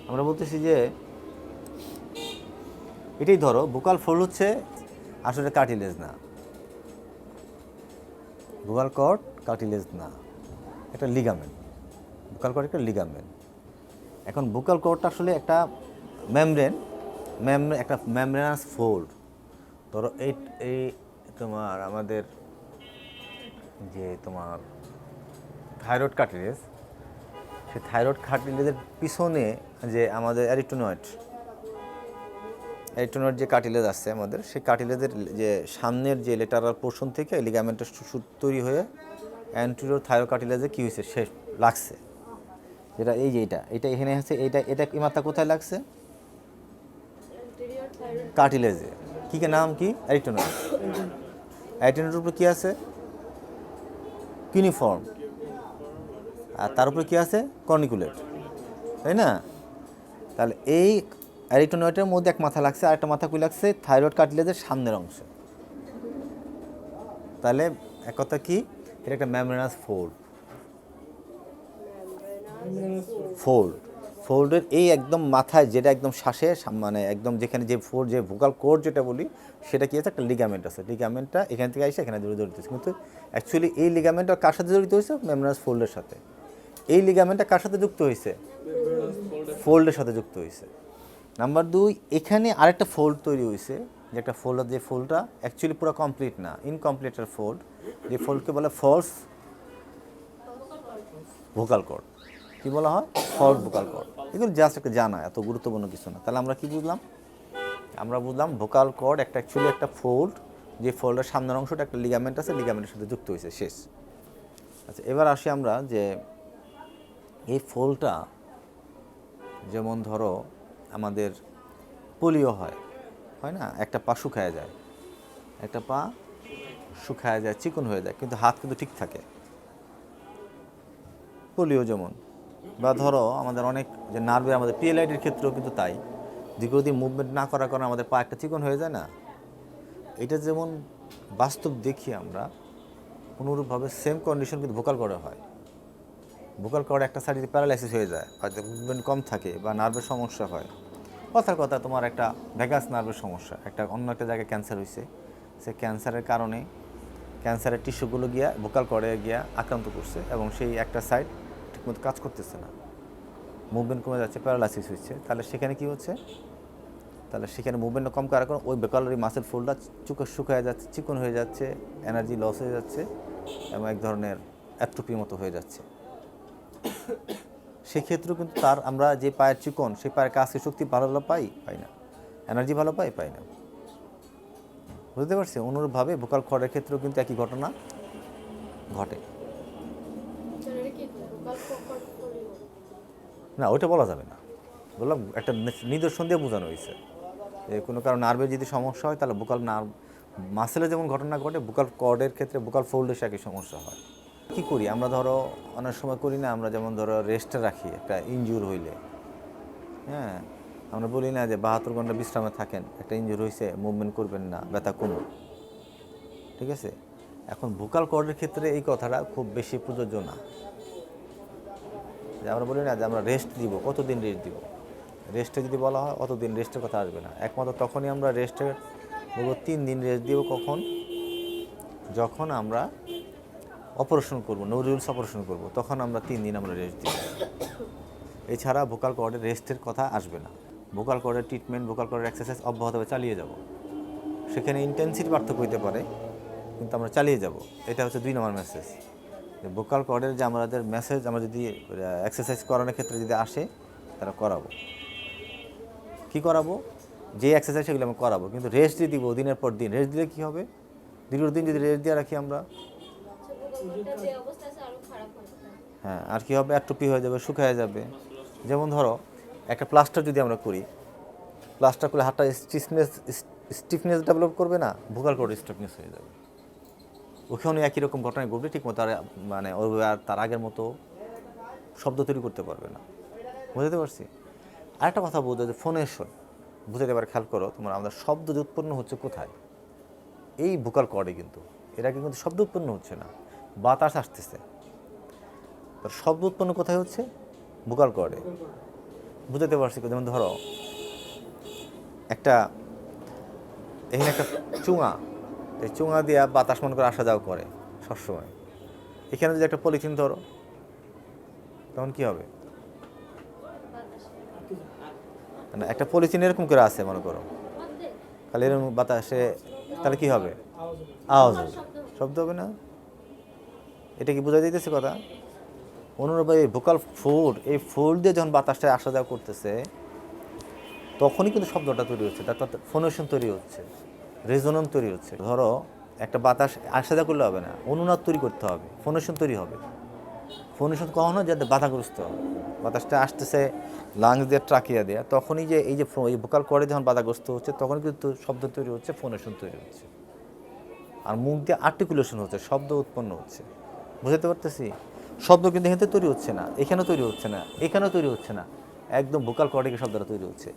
আমরা বলতেছি যে এটাই ধরো ভোকাল ফোল্ড হচ্ছে আসলে কার্টিলেজ না, ভোকাল কর্ড কার্টিলেজ না, এটা লিগামেন্ট। ভোকাল কর্ড একটা লিগামেন্ট। এখন ভোকাল কর্ডটা আসলে একটা মেমব্রেন, একটা মেমব্রেনাস ফোল্ড। ধরো এই এই তোমার আমাদের যে তোমার থাইরয়েড কার্টিলেজ, সেই থাইরয়েড কার্টিলেজের পিছনে যে আমাদের অ্যারিটোনয়েড যে কার্টিলেজ আছে আমাদের, সেই কার্টিলেজের যে সামনের যে লেটারাল পোর্শন থেকে লিগামেন্টটা তৈরি হয়ে অ্যান্টেরিয়র থাইরয়েড কার্টিলেজে কী হয়েছে, শেষ লাগছে। যেটা এই যে এটা এখানে আছে, এটা এই মাত্রা কোথায় লাগছে? কার্টিলেজে। কী নাম কি? অ্যারিটোনয়েড। অ্যারিটোনয়েডের উপর কী আছে? কিউনিফর্ম। আর তার উপরে কী আছে? কর্নিকুলেট, তাই না? তাহলে এই অ্যারিটোনয়েডের মধ্যে এক মাথা লাগছে, আর একটা মাথা কী লাগছে? থাইরয়েড কার্টিলেজের সামনের অংশে। তাহলে এক কথা কি, এটা একটা মেমব্রেনাস ফোল্ডের এই একদম মাথায়, যেটা একদম শ্বাসে মানে একদম যেখানে যে যে ভোকাল কোর্ড যেটা বলি, সেটা কি আছে? একটা লিগামেন্ট আছে। লিগামেন্টটা এখান থেকে এসে এখানে জড়িত হয়েছে, কিন্তু অ্যাকচুয়ালি এই লিগামেন্টটা কার সাথে জড়িত হয়েছে? মেমব্রেনাস ফোল্ডের সাথে। এই লিগামেন্টটা কার সাথে যুক্ত হয়েছে? ফোল্ডের সাথে যুক্ত হয়েছে। নাম্বার 2, এখানে আরেকটা ফোল্ড তৈরি হয়েছে, যে একটা ফোল্ড, যে ফোল্ডটা অ্যাকচুয়ালি পুরো কমপ্লিট না, ইনকমপ্লিট একটা ফোল্ড। যে ফোল্ডকে বলে ফলস ভোকাল কর্ড। কী বলা হয়? False vocal cord. এগুলো জাস্ট একটা জানা, এত গুরুত্বপূর্ণ কিছু না। তাহলে আমরা কি বুঝলাম? আমরা বুঝলাম ভোকাল কর্ড একটা অ্যাকচুয়ালি একটা ফোল্ড, যে ফোল্ডের সামনের অংশটা একটা লিগামেন্ট আছে, লিগামেন্টের সাথে যুক্ত হয়েছে, শেষ। আচ্ছা, এবার আসি আমরা যে এই ফোল্ডটা, যেমন ধরো আমাদের পোলিও হয় না? একটা পা শুকায় যায়, একটা পা শুকায় যায়, চিকন হয়ে যায়, কিন্তু হাত কিন্তু ঠিক থাকে। পোলিও যেমন, বা ধরো আমাদের অনেক যে নার্ভে, আমাদের পিএলআইডির ক্ষেত্রেও কিন্তু তাই, দীর্ঘদিন মুভমেন্ট না করার কারণে আমাদের পা একটা চিকন হয়ে যায় না? এটা যেমন বাস্তব দেখি আমরা, অনুরূপভাবে সেম কন্ডিশন কিন্তু ভোকাল কর্ডে হয়। ভোকাল কর্ডে একটা সাইডে প্যারালাইসিস হয়ে যায়, হয়তো মুভমেন্ট কম থাকে, বা নার্ভের সমস্যা হয়। কথার কথা, তোমার একটা ভ্যাগাস নার্ভের সমস্যা, একটা অন্য একটা জায়গায় ক্যান্সার হয়েছে, সে ক্যান্সারের কারণে ক্যান্সারের টিস্যুগুলো গিয়া ভোকাল কর্ডে গিয়া আক্রান্ত করছে, এবং সেই একটা সাইড ঠিকমতো কাজ করতেছে না, মুভমেন্ট কমে যাচ্ছে, প্যারালাইসিস হচ্ছে। তাহলে সেখানে কী হচ্ছে? তাহলে সেখানে মুভমেন্টটা কম করার কারণে ওই ভোকালের মাসেল ফোল্ডটা শুকিয়ে যাচ্ছে, চিকন হয়ে যাচ্ছে, এনার্জি লস হয়ে যাচ্ছে, এবং এক ধরনের অ্যাট্রোফির মতো হয়ে যাচ্ছে। সেক্ষেত্রেও কিন্তু তার আমরা যে পায়ের চিকন, সেই পায়ের কাজকে শক্তি ভালো পাই না, এনার্জি ভালো পাই না। বুঝতে পারছি? অনুরূপভাবে ভোকাল কর্ডের ক্ষেত্রেও কিন্তু একই ঘটনা ঘটে। না, ওইটা বলা যাবে না, বললাম একটা নিদর্শন দিয়ে বোঝানো হয়েছে যে কোনো কারণ নার্ভের যদি সমস্যা হয়, তাহলে ভোকাল নার্ভ মাসেলে যেমন ঘটনা ঘটে, ভোকাল কর্ডের ক্ষেত্রে ভোকাল ফোল্ডের একই সমস্যা হয়। কী করি আমরা? ধরো অনেক সময় করি না আমরা, যেমন ধরো রেস্টে রাখি একটা ইনজুর হইলে, হ্যাঁ, আমরা বলি না যে 72 ঘন্টা বিশ্রামে থাকেন, একটা ইনজুর হয়েছে, মুভমেন্ট করবেন না, ব্যথা কমুক, ঠিক আছে? এখন ভোকাল কর্ডের ক্ষেত্রে এই কথাটা খুব বেশি প্রযোজ্য না, যে আমরা বলি না যে আমরা রেস্ট দিব, কতদিন রেস্ট দিব। রেস্টে যদি বলা হয়, অতদিন রেস্টের কথা আসবে না। একমাত্র তখনই আমরা রেস্টে বলবো 3 দিন রেস্ট দিব। কখন? যখন আমরা অপারেশন করব, নো রুলস অপারেশন করব, তখন আমরা 3 দিন আমরা রেস্ট দিব। এছাড়া ভোকাল কর্ডের রেস্টের কথা আসবে না। ভোকাল কর্ডের ট্রিটমেন্ট, ভোকাল কর্ডের এক্সারসাইজ অব্যাহতভাবে চালিয়ে যাব। সেখানে ইন্টেন্সিটি পার্থক্য হতে পারে, কিন্তু আমরা চালিয়ে যাব। এটা হচ্ছে 2 নম্বর মেসেজ। যে ভোকাল কর্ডের যে আমাদের মেসেজ, আমরা যদি এক্সারসাইজ করানোর ক্ষেত্রে যদি আসে, তারা করাবো। কী করাবো? যে এক্সারসাইজ সেগুলো আমরা করাবো, কিন্তু রেস্ট দিয়ে দিব দিনের পর দিন। রেস্ট দিলে কী হবে? দীর্ঘদিন যদি রেস্ট দিয়ে রাখি আমরা, হ্যাঁ, আর কী হবে? অ্যাট্রোফি হয়ে যাবে, শুকিয়ে যাবে। যেমন ধরো একটা প্লাস্টার যদি আমরা করি, প্লাস্টার করলে হাতটা স্টিফনেস ডেভেলপ করবে না? ভোকাল কর্ড স্টিফনেস হয়ে যাবে। ওখানে একই রকম ঘটনা ঘটবে, ঠিক মতো মানে আর তার আগের মতো শব্দ তৈরি করতে পারবে না। বুঝতে পারছি? আরেকটা কথা বলতে, যে ফোনেশন বুঝতে পারে, খেয়াল করো তোমরা, আমাদের শব্দ যে উৎপন্ন হচ্ছে কোথায়? এই ভোকাল কর্ডে। কিন্তু এর আগে কিন্তু শব্দ উৎপন্ন হচ্ছে না, বাতাস আসতেছে। শব্দ উৎপন্ন কোথায় হচ্ছে? ভোকাল কর্ডে। বুঝাতে পারছি, যেমন ধরো একটা এখানে একটা চুঙা, এই চুঙা দিয়া বাতাস মনে করে আসা যাওয়া করে সবসময়। এখানে যদি একটা পলিথিন ধরো তখন কি হবে? না, একটা পলিথিন এরকম করে আছে মনে করো, খালি এরকম বাতাসে, তাহলে কি হবে? আওয়াজ হবে, শব্দ হবে না? এটা কি বোঝা যাইতেছে কথা? অনুরূপ এই ভোকাল ফোল্ড, এই ফোল্ড দিয়ে যখন বাতাসটা আসা যাওয়া করতেছে তখনই কিন্তু শব্দটা তৈরি হচ্ছে, তারপর ফোনেশন তৈরি হচ্ছে, রেজোনেন্স তৈরি হচ্ছে। ধরো একটা বাতাস আসা যাওয়া করলে হবে না, অনুনাদ তৈরি করতে হবে, ফোনেশন তৈরি হবে। ফোনেশন কখন হয়? যাতে বাধাগ্রস্ত হবে, বাতাসটা আসতেছে লাংস দিয়ে ট্রাকিয়া দেয়া, তখনই যে এই যে ভোকাল কর্ডে যখন বাধাগ্রস্ত হচ্ছে তখন কিন্তু শব্দ তৈরি হচ্ছে, ফোনেশন তৈরি হচ্ছে, আর মুখ দিয়ে আর্টিকুলেশন হচ্ছে, শব্দ উৎপন্ন হচ্ছে। বুঝতে পারতেছি? শব্দ কিন্তু এখানে তৈরি হচ্ছে না, এখানেও তৈরি হচ্ছে না, এখানেও তৈরি হচ্ছে না, একদম ভোকাল কর্ডে শব্দটা তৈরি হচ্ছে।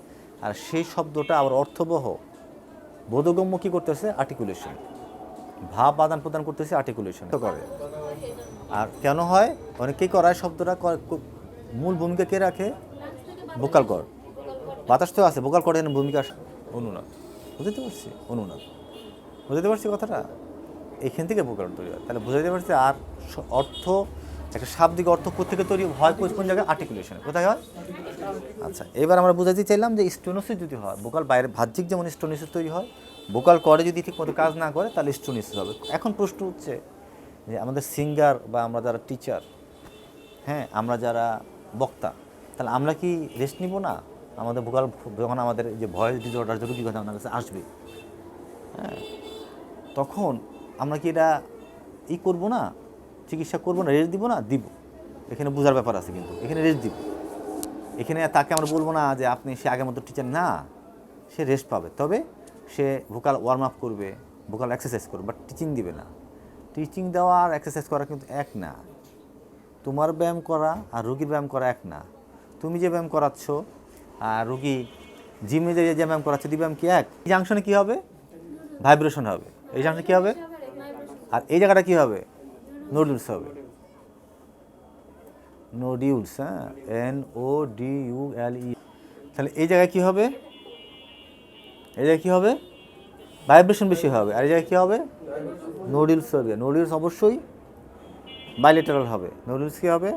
আর সেই শব্দটা আবার অর্থবহ, বোধগম্য কী করতেছে? আর্টিকুলেশন, ভাব আদান প্রদান করতেছে, আর্টিকুলেশন করে। আর কেন হয়? অনেকেই করায় শব্দটা মূল ভূমিকা কে রাখে? Vocal cord. বাতাস তো আছে, ভোকাল কর্ডের ভূমিকা অনুনাদ। বুঝতে পারছি? অনুনাদ বুঝতে পারছি কথাটা? এইখান থেকে ভোকাল তৈরি হয়, তাহলে বুঝতে পারছি। আর অর্থ, একটা শাব্দিক অর্থ কোথেকে তৈরি হয়? কোন জায়গায়? আর্টিকুলেশনে। কোথায় হয়? আচ্ছা, এবার আমরা বুঝাতে চাইলাম যে স্টোনোসিস যদি হয়, ভোকাল বাইরে বাহ্যিক যেমন স্টোনোসিস তৈরি হয়, ভোকাল কর্ডে যদি ঠিক মতো কাজ না করে তাহলে স্টোনোসিস হবে। এখন প্রশ্ন হচ্ছে যে আমাদের সিঙ্গার বা আমরা যারা টিচার, হ্যাঁ, আমরা যারা বক্তা, তাহলে আমরা কি রেস্ট নিব না? আমাদের ভোকাল যখন আমাদের যে ভয়েস ডিসঅর্ডার রোগী কথা আমাদের কাছে আসবে, হ্যাঁ, তখন আমরা কি এটা করবো না? চিকিৎসা করবো না? রেস্ট দিব না? দিব। এখানে বোঝার ব্যাপার আছে, কিন্তু এখানে রেস্ট দিব। এখানে তাকে আমরা বলবো না যে আপনি সে আগের মতো টিচার না, সে রেস্ট পাবে, তবে সে ভোকাল ওয়ার্ম আপ করবে, ভোকাল এক্সারসাইজ করবে, বাট টিচিং দিবে না। টিচিং দেওয়া আর এক্সারসাইজ করা কিন্তু এক না। তোমার ব্যায়াম করা আর রুগীর ব্যায়াম করা এক না। তুমি যে ব্যায়াম করাচ্ছ আর রুগী জিমে যে ব্যায়াম করাচ্ছে, দুই ব্যায়াম কি এক? এই জাংশনে কী হবে? ভাইব্রেশন হবে। এই জাংশনে কী হবে? আর এই জায়গাটা কী হবে? নোডুলস হবে, নোডিউলস, হ্যাঁ, NODULE। তাহলে এই জায়গায় কী হবে? এই জায়গায় কী হবে? ভাইব্রেশন বেশি হবে। আর এই জায়গায় কী হবে? নোডিউলস হবে। নোডিউলস অবশ্যই বাইলেটারাল হবে। নোডিউলস কী হবে?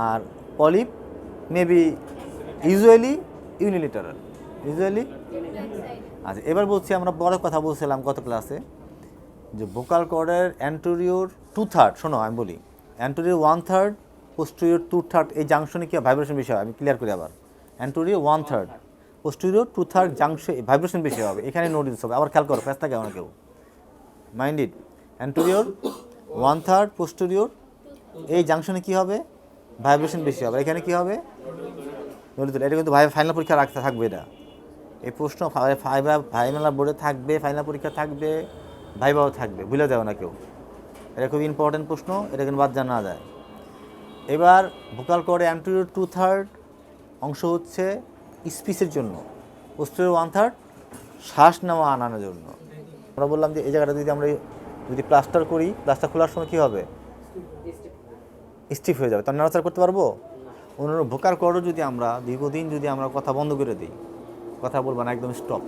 আর polyp maybe usually unilateral, usually. আচ্ছা, এবার বলছি, আমরা বড় কথা বলছিলাম গত ক্লাসে যে ভোকাল কর্ডের অ্যান্টোরিওর 2/3, শোনো আমি বলি, অ্যান্টোরিওর 1/3, পোস্টেরিয়র 2/3, এই জাংশনে কি ভাইব্রেশন বেশি হয়? আমি ক্লিয়ার করি আবার। অ্যান্টোরিওর 1/3, পোস্টেরিয়র 2/3 জাংশন ভাইব্রেশন বেশি হবে, এখানে নোডিউলস হবে। আবার খেয়াল করো, প্যাঁচ থাকে আমার কেউ মাইন্ডেড। অ্যান্টোরিওর 1/3, পোস্টেরিয়র, এই জাংশনে কি হবে? ভাইব্রেশন বেশি হবে, এখানে কি হবে? নোডিউলস। এটা কিন্তু ফাইনাল পরীক্ষা রাখতে থাকবে, এটা এই প্রশ্ন ফাইনাল বোর্ডে থাকবে, ফাইনাল পরীক্ষা থাকবে, ভাইভাও থাকবে, ভুলে যাও না কেউ। এটা খুব ইম্পর্টেন্ট প্রশ্ন, এটা কিন্তু বাদ জানা যায়। এবার ভোকাল কর্ডে অ্যান্টোরিয়র 2/3 অংশ হচ্ছে স্পিচের জন্য, পোস্টেরিয়র 1/3 শ্বাস নেওয়া আনানোর জন্য। আমরা বললাম যে এই জায়গাটা যদি প্লাস্টার করি, প্লাস্টার খোলার সময় কী হবে? স্টিফ হয়ে যাবে, তার নাড়াচাড়া করতে পারবো। অনুরূপ ভোকাল কর্ডও যদি আমরা দীর্ঘদিন আমরা কথা বন্ধ করে দিই, কথা বলবো না, একদম স্টপ,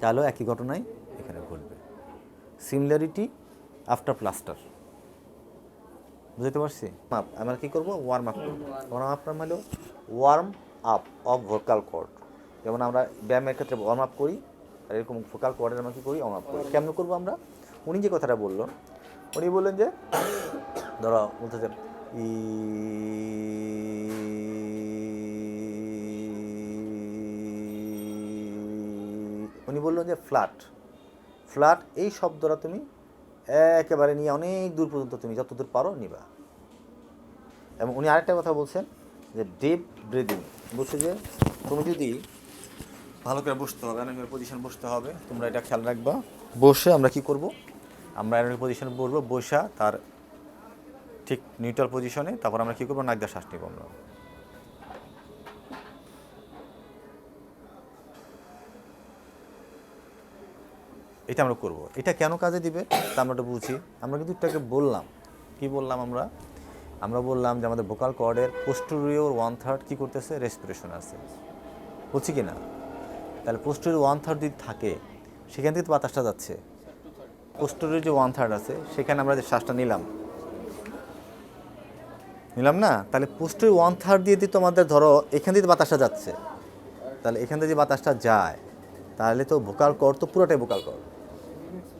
তাহলে একই ঘটনাই এখানে ঘটবে। Similarity after plaster. বুঝতে পারছি? আমরা কী করবো? ওয়ার্ম আপ করবো। ওয়ার্ম আপ হলো warm up of vocal cord. যেমন আমরা ব্যায়ামের ক্ষেত্রে ওয়ার্ম আপ করি, আর এরকম ভোকাল কর্ডের আমরা কী করি? ওয়ার্ম আপ করি। কেমন করবো আমরা? উনি যে কথাটা বললেন, উনি বললেন যে ধরো বলতেছে উনি বললেন যে ফ্ল্যাট, ফ্ল্যাট এই শব্দটা তুমি একেবারে নিয়ে অনেক দূর পর্যন্ত তুমি যতদূর পারো নিবা। এবং উনি আরেকটা কথা বলছেন যে ডিপ ব্রিদিং। বলছে যে তুমি যদি ভালো করে বসতে হবে, অনেক পজিশন বসতে হবে, তোমরা এটা খেয়াল রাখবা। বসে আমরা কি করব? আমরা অনেক পজিশনে বসবো, বসা তার ঠিক নিউট্রাল পজিশনে, তারপর আমরা কী করবো? নাক দিয়ে শ্বাস নিব আমরা। এটা আমরা করব। এটা কেন কাজে দিবে তা আমরা এটা বুঝি। আমরা কিন্তু এটাকে বললাম, কি বললাম আমরা? আমরা বললাম যে আমাদের ভোকাল কর্ডের পোস্টেরিয়র 1/3 কী করতেছে, রেসপিরেশন আছে, বলছি কি না? তাহলে পোস্টেরিয়র 1/3 যদি থাকে সেখান থেকে তো বাতাসটা যাচ্ছে। পোস্টেরিয়র যে 1/3 আছে সেখানে আমরা যে শ্বাসটা নিলাম না, তাহলে পোস্টেরিয়র 1/3 দিয়ে তো আমাদের ধরো এখান থেকে বাতাসটা যাচ্ছে, তাহলে এখান থেকে যে বাতাসটা যায় তাহলে তো ভোকাল কর্ড তো পুরোটাই ভোকাল কর্ড,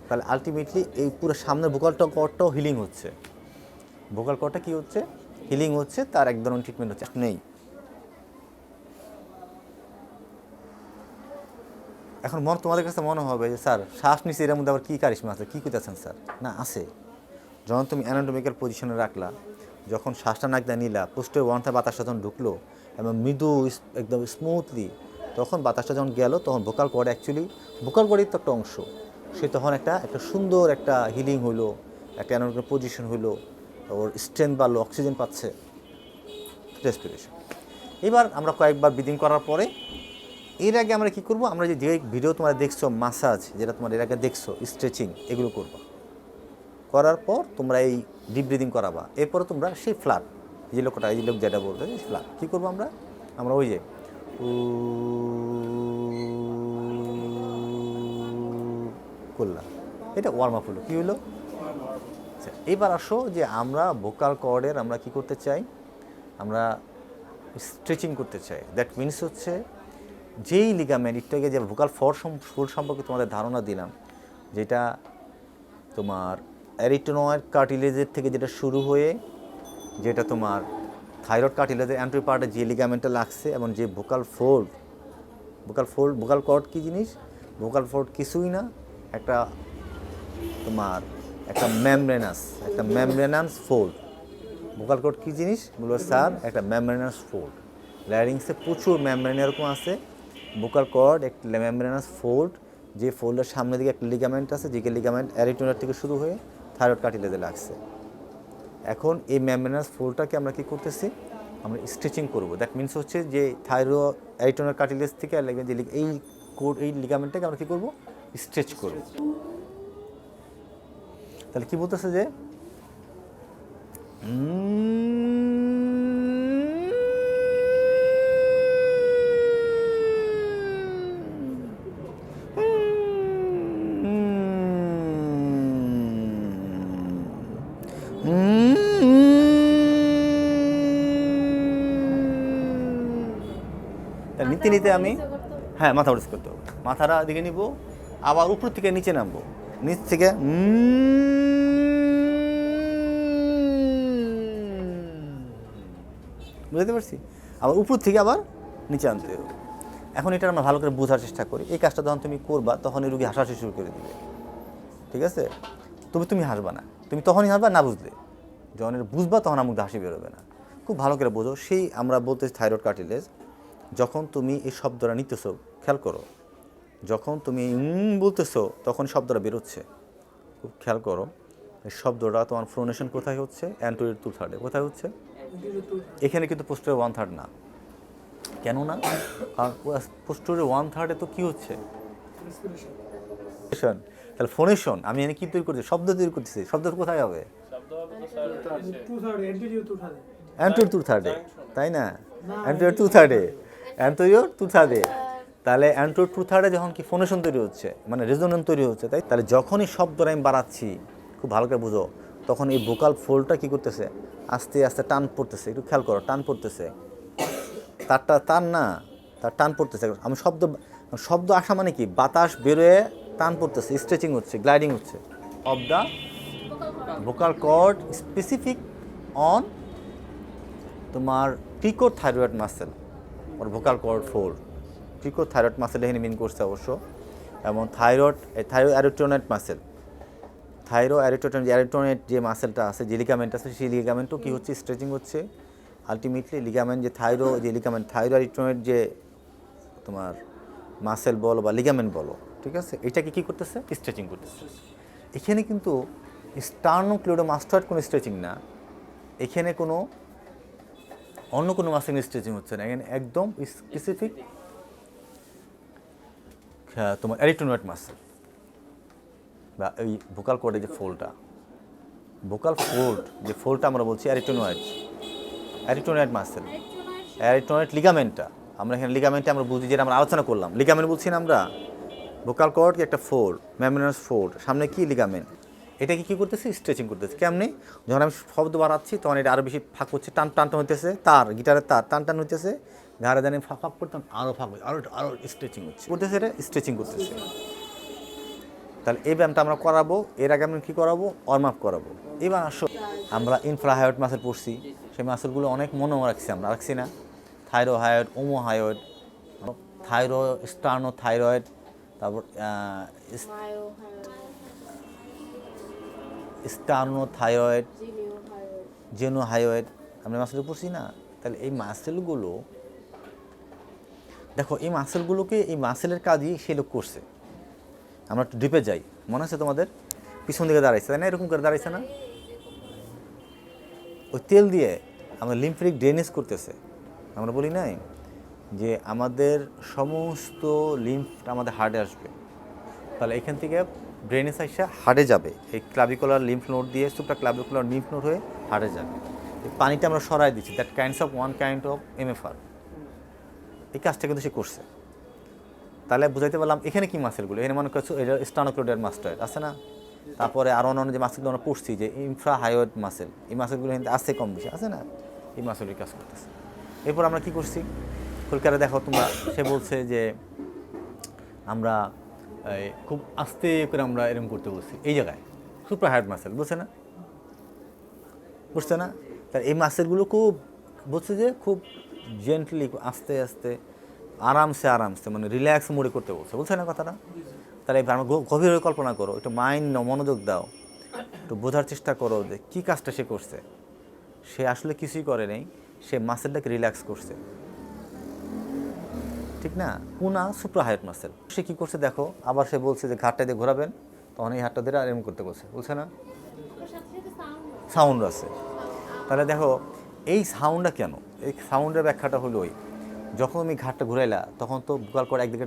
তাহলে আলটিমেটলি এই পুরো সামনের ভোকাল কর্ডটাও হিলিং হচ্ছে। ভোকাল কর্ডটা কী হচ্ছে, হিলিং হচ্ছে, তার এক ধরনের ট্রিটমেন্ট হচ্ছে নেই। এখন তোমাদের কাছে মনে হবে যে স্যার শ্বাস নিচে এর মধ্যে আবার কী কারিশমা আছে, কী করতেছেন স্যার? না, আছে। যখন তুমি অ্যানাটমিক্যাল পজিশনে রাখলা, যখন শ্বাসটা নাক দিয়ে নিলা, পোস্টেরিয়র 1/3 বাতাসটা যখন ঢুকলো এবং মৃদু একদম স্মুথলি, তখন বাতাসটা যখন গেল তখন ভোকাল কর্ড অ্যাকচুয়ালি ভোকাল কর্ডের তো একটা অংশ, সে তখন একটা সুন্দর একটা হিলিং হইলো, একটা অ্যানাটমিক্যাল পজিশন হইলো, ওর স্ট্রেংথ বাড়লো, অক্সিজেন পাচ্ছে, রেসপিরেশন। এবার আমরা কয়েকবার ব্রিদিং করার পরে এর আগে আমরা কী করবো, আমরা যে ভিডিও তোমরা দেখছো মাসাজ, যেটা তোমার এর আগে দেখছো স্ট্রেচিং, এগুলো করবো। করার পর তোমরা এই ডিপ ব্রিদিং করাবা, এরপরে তোমরা সেই ফ্ল্যাট, এই যে লোকটা, এই যে লোক যেটা বলতে ফ্ল্যাট কী করবো আমরা ওই যে করলাম, এটা ওয়ার্ম আপ হলো, কী হলো? আচ্ছা, এবার আসো যে আমরা ভোকাল কর্ডের আমরা কী করতে চাই, আমরা স্ট্রেচিং করতে চাই। দ্যাট মিনস হচ্ছে যেই লিগামেন্ট, একটু আগে যে ভোকাল ফোল্ড সম্পর্কে তোমাদের ধারণা দিলাম, যেটা তোমার অ্যারিটেনয়েড কার্টিলেজের থেকে যেটা শুরু হয়ে, যেটা তোমার থাইরয়েড কার্টিলেজের অ্যান্টেরিয়র পার্টে যে লিগামেন্টটা লাগছে, এবং যে ভোকাল কর্ড কী জিনিস? ভোকাল ফোল্ড কিছুই না, একটা তোমার একটা মেমব্রেনাস ফোল্ড। ভোকাল কর্ড কী জিনিস বলবো স্যার? একটা মেমব্রেনাস ফোল্ড। ল্যারিংসে প্রচুর মেমব্রেন এরকম আছে, ভোকাল কর্ড একটা মেমব্রেনাস ফোল্ড, যে ফোল্ডের সামনের দিকে একটা লিগামেন্ট আছে, যে লিগামেন্ট অ্যারিটেনয়েড থেকে শুরু হয়ে থাইরয়েড কার্টিলেজে লাগছে। এখন এই মেমব্রেনাস ফোল্ডটাকে আমরা কী করতেছি, আমরা স্ট্রেচিং করব। দ্যাট মিনস হচ্ছে যে অ্যারিটেনয়েড কার্টিলেজ থেকে যে এই লিগামেন্টটাকে আমরা কী করব, স্ট্রেচ করব। তাহলে কী বলতেছে যে নিতে নিতে আমি মাথা উড়িস করতে হবে, মাথাটা দিকে নিব, আবার উপর থেকে নিচে নামবো, নিচ থেকে বুঝতে পারছি, আবার উপর থেকে আবার নিচে আনতে হবে। এখন এটা আমরা ভালো করে বোঝার চেষ্টা করি। এই কাজটা যখন তুমি করবা তখন এই রুগী হাসাহাসি শুরু করে দিবে, ঠিক আছে? তুমি হাসবা না, তুমি তখনই হাসবা না বুঝলে, যখন এটা বুঝবা তখন আমার হাসি বেরোবে না। খুব ভালো করে বোঝো। সেই আমরা বলতেছি থাইরয়েড কার্টিলেজ, যখন তুমি এই শব্দটা নিতেছো, খেয়াল করো, যখন তুমি বলতেছো তখন শব্দটা বেরোচ্ছে, খুব খেয়াল করো। এই শব্দটা তোমার ফ্রোনেশন কোথায় হচ্ছে? অ্যান্টেরিয়র 2/3 কোথায় হচ্ছে? এখানে কিন্তু পোস্টেরিয়র 1/3 না। কেন না? কারণ পোস্টেরিয়র 1/3 তো কী হচ্ছে? তাহলে ফোনেশন আমি এখানে কী তৈরি করছি? শব্দ তৈরি করতেছি। শব্দ কোথায় হবে? অ্যান্টেরিয়র 2/3, তাই না? অ্যান্টেরিয়র 2/3 তাহলে অ্যান্টেরিয়র 2/3 যখন কি ফোনেশন তৈরি হচ্ছে, মানে রেজোনেন্স তৈরি হচ্ছে, তাই তাহলে যখনই শব্দটা আমি বাড়াচ্ছি, খুব ভালো করে বুঝো, তখন এই ভোকাল ফোল্ডটা কী করতেছে? আস্তে আস্তে টান পড়তেছে। একটু খেয়াল করো, টান পড়তেছে। তারটা টান না, তার টান পড়তেছে। আমি শব্দ আসা মানে কি? বাতাস বেরোয় টান পড়তেছে, স্ট্রেচিং হচ্ছে, গ্লাইডিং হচ্ছে of the vocal cord specific on তোমার cricothyroid muscle or vocal cord fold. Cricothyroid muscle এখানে মিন করছে অবশ্য, এবং থাইরোঅ্যারিটোনেট মাসেল, অ্যারিটোনেট যে মাসেলটা আছে, যে লিগামেন্ট আছে, সেই লিগামেন্টও কী হচ্ছে? স্ট্রেচিং হচ্ছে। আলটিমেটলি লিগামেন্ট যে থাইরোঅ্যারিটোনেট যে তোমার মাসেল বলো বা লিগামেন্ট বলো, ঠিক আছে, এটাকে কী করতেছে? স্ট্রেচিং করতেছে। এখানে কিন্তু স্টার্নোক্লিউডোমাস্টয়েড কোনো স্ট্রেচিং না, এখানে কোনো অন্য কোনো মাসেল স্ট্রেচিং হচ্ছে না, এখানে একদম স্পেসিফিক তোমার অ্যারিটোনেট মাসেল বা এই ভোকাল কর্ডের যে ফোল্ডটা, ভোকাল ফোল্ড, যে ফোল্ডটা আমরা বলছি অ্যারিটোনয়েড মাসেল, অ্যারিটোনয়েড লিগামেন্টটা, আমরা এখানে লিগামেন্টে আমরা বুঝি, যেটা আমরা আলোচনা করলাম, লিগামেন্ট বলছি না আমরা। ভোকাল কর্ড কি একটা ফোল্ড, মেমব্রেনাস ফোল্ড, সামনে কি লিগামেন্ট, এটাকে কী করতেছি, স্ট্রেচিং করতেছি। কেমনি, যখন আমি শব্দ বাড়াচ্ছি তখন এটা আরও বেশি ফাঁক হচ্ছে, টান হইতেছে, তার গিটারের তার টান হইতেছে, ঘাড়ে জানি ফাঁক করতাম, আরও ফাঁক আরও আরও স্ট্রেচিং হচ্ছে, করতেছে, এটা স্ট্রেচিং করতেছে। তাহলে এই ব্যায়ামটা আমরা করাবো, এর আগে আমরা কী করাবো, ওয়ার্ম আপ করাবো। এবার আসো, আমরা ইনফ্রাহায়োড মাসেল পড়ছি, সেই মাসেলগুলো অনেক মনে রাখছি, আমরা রাখছি না, থাইরোহায়োড, ওমোহায়োড, স্টার্নোথাইরয়েড, তারপর স্টার্নোথাইরয়েড, জেনোহায়োড, আমরা মাসেল পড়ছি না। তাহলে এই মাসেলগুলো দেখো, এই মাসেলগুলোকে, এই মাসেলের কাজই সে লোক করছে। আমরা একটু ডিপে যাই, মনে আছে তোমাদের, পিছন দিকে দাঁড়াইছে তাই না, এরকম করে দাঁড়াইছে না, ওই তেল দিয়ে আমরা লিম্ফেটিক ড্রেনেজ করতেছে। আমরা বলি নাই যে আমাদের সমস্ত লিম্ফ আমাদের হার্টে আসবে, তাহলে এখান থেকে ড্রেনেজ আসা হার্টে যাবে, এই ক্লাভিকুলার লিম্ফ নোড দিয়ে সুপ্রা ক্লাভিকুলার লিম্ফ নোড হয়ে হার্টে যাবে। এই পানিটা আমরা সরাই দিচ্ছি, দ্যাট ওয়ান কাইন্ড অফ এমএফআর, এই কাজটা কিন্তু সে করছে। তাহলে বুঝাইতে পারলাম এখানে কি মাসেলগুলো, এখানে মনে করছো এটা স্টার্নোক্লোডিয়াল মাস্টার আছে না, তারপরে আরও অন্যান্য যে মাসেলগুলো আমরা পড়ছি, যে ইনফ্রাহায়োড মাসেল, এই মাসেলগুলো কিন্তু আছে কম বেশি আছে না, এই মাসেলের কাজ করতেছে। এরপর আমরা কী করছি, কলকাতা দেখো তোমরা, সে বলছে যে আমরা খুব আস্তে করে আমরা এরকম করতে বলছি, এই জায়গায় সুপ্রাহায়োড মাসেল, বুঝছে না, বুঝছে না। তাহলে এই মাসেলগুলো খুব বলছে যে খুব জেন্টলি, আস্তে আস্তে, আরামসে মানে রিল্যাক্স মোডে করতে বলছে, বলছে না কথাটা। তাহলে আমরা গভীরভাবে কল্পনা করো, একটু মাইন্ড মনোযোগ দাও, একটু বোঝার চেষ্টা করো যে কী কাজটা সে করছে। সে আসলে কিছুই করে নেই, সে মাসেলটাকে রিল্যাক্স করছে, ঠিক না, পুনা সুপ্রাহায়োড মাসেল। সে কী করছে দেখো, আবার সে বলছে যে ঘাটটা দিয়ে ঘোরাবেন, তখন এই হাতটা দিয়ে আর এরকম করতে বলছে, বলছে না, সাউন্ড আছে। তাহলে দেখো এই সাউন্ডটা কেন, এই সাউন্ডের ব্যাখ্যাটা হলো ওই, যখন আমি ঘাটটা ঘুরাইলা তখন তো ভোকাল কর্ড একদিকে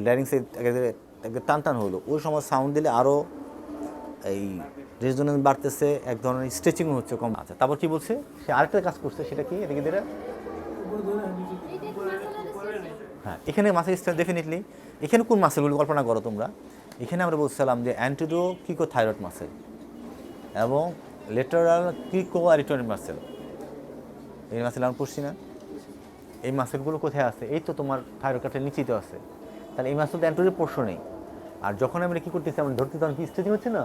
ল্যারিংসে একদিকে টান হলো, ওই সময় সাউন্ড দিলে আরও এই রেজোনেন্স বাড়তেছে, এক ধরনের স্ট্রেচিং হচ্ছে কম আছে। তারপর কি বলছে, সে আরেকটা কাজ করছে, সেটা কি, এদিকে দিয়ে হ্যাঁ, এখানে মাসেল স্ট্রেন্থ ডেফিনেটলি, এখানে কোন মাসেলগুলো কল্পনা করো তোমরা, এখানে আমরা বলছিলাম যে অ্যান্টিডো কিকোথাইরয়েড মাসেল এবং লেটারাল কিকোঅ্যারিটোনিক মাসেল, এই মাসেল আমরা পড়ছি না। এই মাসেলগুলো কোথায় আছে, এই তো তোমার থাইরয়েড কার্টের নিচেই তো আছে। তাহলে এই মাসেল তো অ্যান্টিরিয়র পোর্শনেই, আর যখন আমরা কী করতেছি, আমরা ধরতে তখন কি স্ট্রেচিং হচ্ছে না,